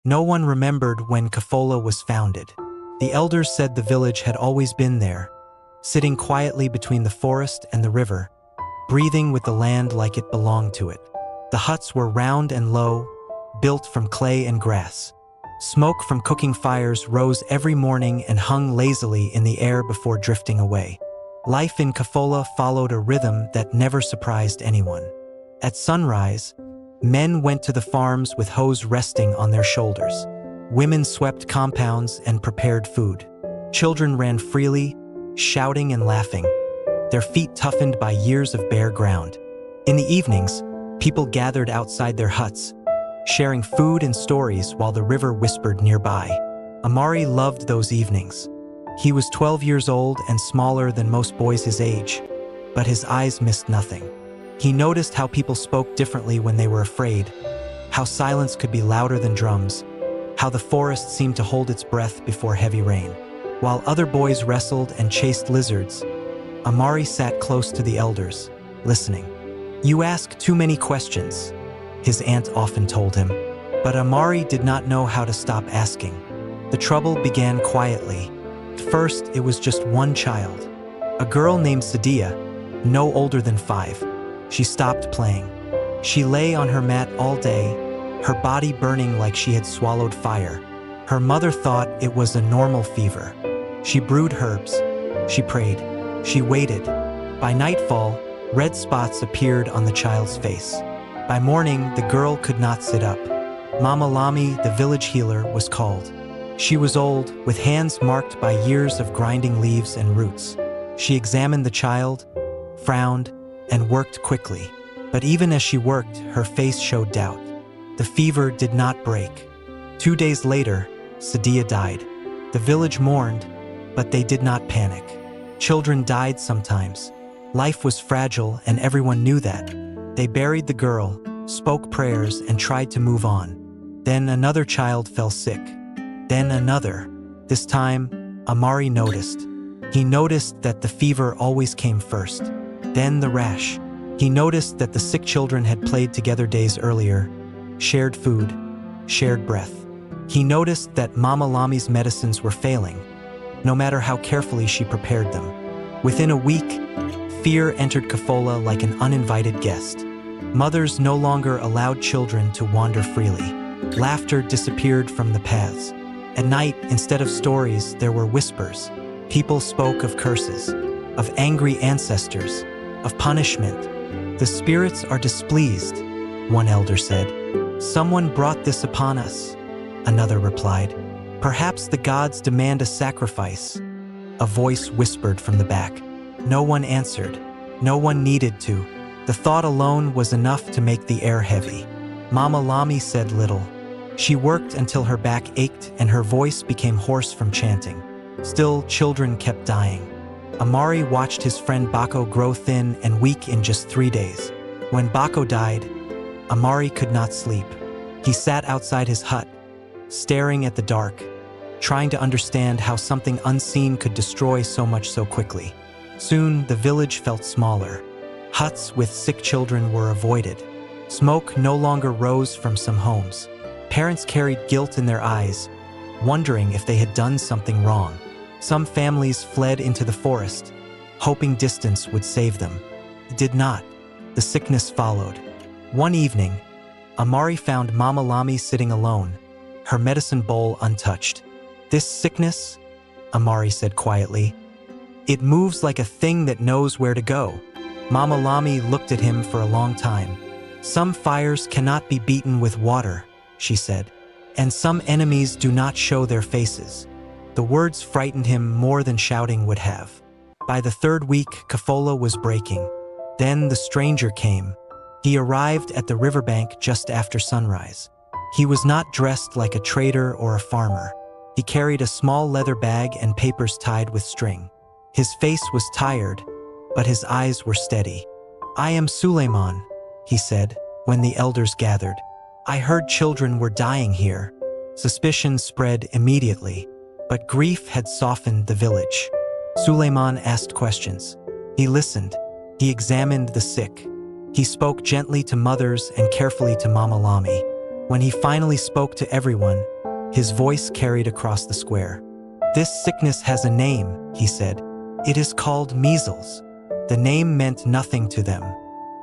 No one remembered when Kofola was founded. The elders said the village had always been there, sitting quietly between the forest and the river, breathing with the land like it belonged to it. The huts were round and low, built from clay and grass. Smoke from cooking fires rose every morning and hung lazily in the air before drifting away. Life in Kofola followed a rhythm that never surprised anyone. At sunrise, men went to the farms with hoes resting on their shoulders. Women swept compounds and prepared food. Children ran freely, shouting and laughing, their feet toughened by years of bare ground. In the evenings, people gathered outside their huts, sharing food and stories while the river whispered nearby. Amari loved those evenings. He was 12 years old and smaller than most boys his age, but his eyes missed nothing. He noticed how people spoke differently when they were afraid, how silence could be louder than drums, how the forest seemed to hold its breath before heavy rain. While other boys wrestled and chased lizards, Amari sat close to the elders, listening. "You ask too many questions," his aunt often told him, but Amari did not know how to stop asking. The trouble began quietly. First, it was just one child, a girl named Sadia, no older than 5. She stopped playing. She lay on her mat all day, her body burning like she had swallowed fire. Her mother thought it was a normal fever. She brewed herbs. She prayed. She waited. By nightfall, red spots appeared on the child's face. By morning, the girl could not sit up. Mama Lami, the village healer, was called. She was old, with hands marked by years of grinding leaves and roots. She examined the child, frowned, and worked quickly. But even as she worked, her face showed doubt. The fever did not break. 2 days later, Sadia died. The village mourned, but they did not panic. Children died sometimes. Life was fragile, and everyone knew that. They buried the girl, spoke prayers, and tried to move on. Then another child fell sick. Then another. This time, Amari noticed. He noticed that the fever always came first. Then the rash. He noticed that the sick children had played together days earlier, shared food, shared breath. He noticed that Mama Lami's medicines were failing, no matter how carefully she prepared them. Within a week, fear entered Kofola like an uninvited guest. Mothers no longer allowed children to wander freely. Laughter disappeared from the paths. At night, instead of stories, there were whispers. People spoke of curses, of angry ancestors, of punishment. "The spirits are displeased," one elder said. "Someone brought this upon us," another replied. "Perhaps the gods demand a sacrifice." A voice whispered from the back. No one answered. No one needed to. The thought alone was enough to make the air heavy. Mama Lami said little. She worked until her back ached and her voice became hoarse from chanting. Still, children kept dying. Amari watched his friend Bako grow thin and weak in just 3 days. When Bako died, Amari could not sleep. He sat outside his hut, staring at the dark, trying to understand how something unseen could destroy so much so quickly. Soon, the village felt smaller. Huts with sick children were avoided. Smoke no longer rose from some homes. Parents carried guilt in their eyes, wondering if they had done something wrong. Some families fled into the forest, hoping distance would save them. It did not. The sickness followed. One evening, Amari found Mama Lami sitting alone, her medicine bowl untouched. "This sickness," Amari said quietly, "it moves like a thing that knows where to go." Mama Lami looked at him for a long time. "Some fires cannot be beaten with water," she said, "and some enemies do not show their faces." The words frightened him more than shouting would have. By the 3rd week, Kofola was breaking. Then the stranger came. He arrived at the riverbank just after sunrise. He was not dressed like a trader or a farmer. He carried a small leather bag and papers tied with string. His face was tired, but his eyes were steady. "I am Suleiman," he said, when the elders gathered. "I heard children were dying here." Suspicion spread immediately, but grief had softened the village. Suleiman asked questions. He listened. He examined the sick. He spoke gently to mothers and carefully to Mama Lami. When he finally spoke to everyone, his voice carried across the square. "This sickness has a name," he said. "It is called measles." The name meant nothing to them.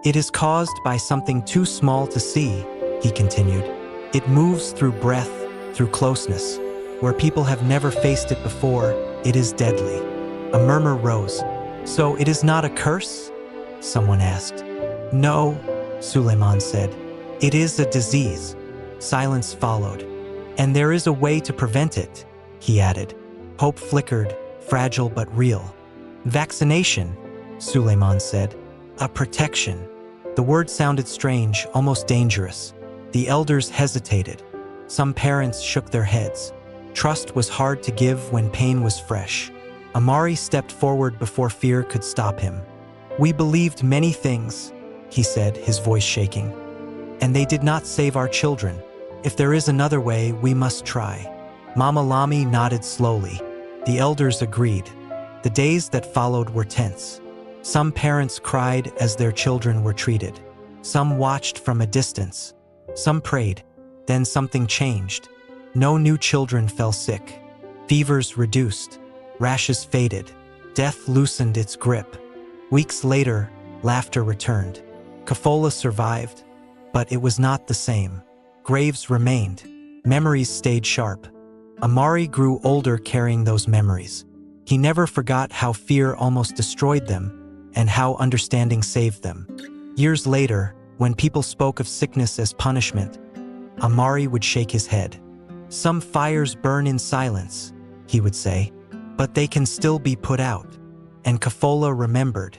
"It is caused by something too small to see," he continued. "It moves through breath, through closeness. Where people have never faced it before, it is deadly." A murmur rose. "So it is not a curse?" someone asked. "No," Suleiman said. "It is a disease." Silence followed. "And there is a way to prevent it," he added. Hope flickered, fragile but real. "Vaccination," Suleiman said. "A protection." The word sounded strange, almost dangerous. The elders hesitated. Some parents shook their heads. Trust was hard to give when pain was fresh. Amari stepped forward before fear could stop him. "We believed many things," he said, his voice shaking. "And they did not save our children. If there is another way, we must try." Mama Lami nodded slowly. The elders agreed. The days that followed were tense. Some parents cried as their children were treated. Some watched from a distance. Some prayed. Then something changed. No new children fell sick. Fevers reduced. Rashes faded. Death loosened its grip. Weeks later, laughter returned. Kofola survived, but it was not the same. Graves remained. Memories stayed sharp. Amari grew older carrying those memories. He never forgot how fear almost destroyed them and how understanding saved them. Years later, when people spoke of sickness as punishment, Amari would shake his head. "Some fires burn in silence," he would say, "but they can still be put out." And Kofola remembered.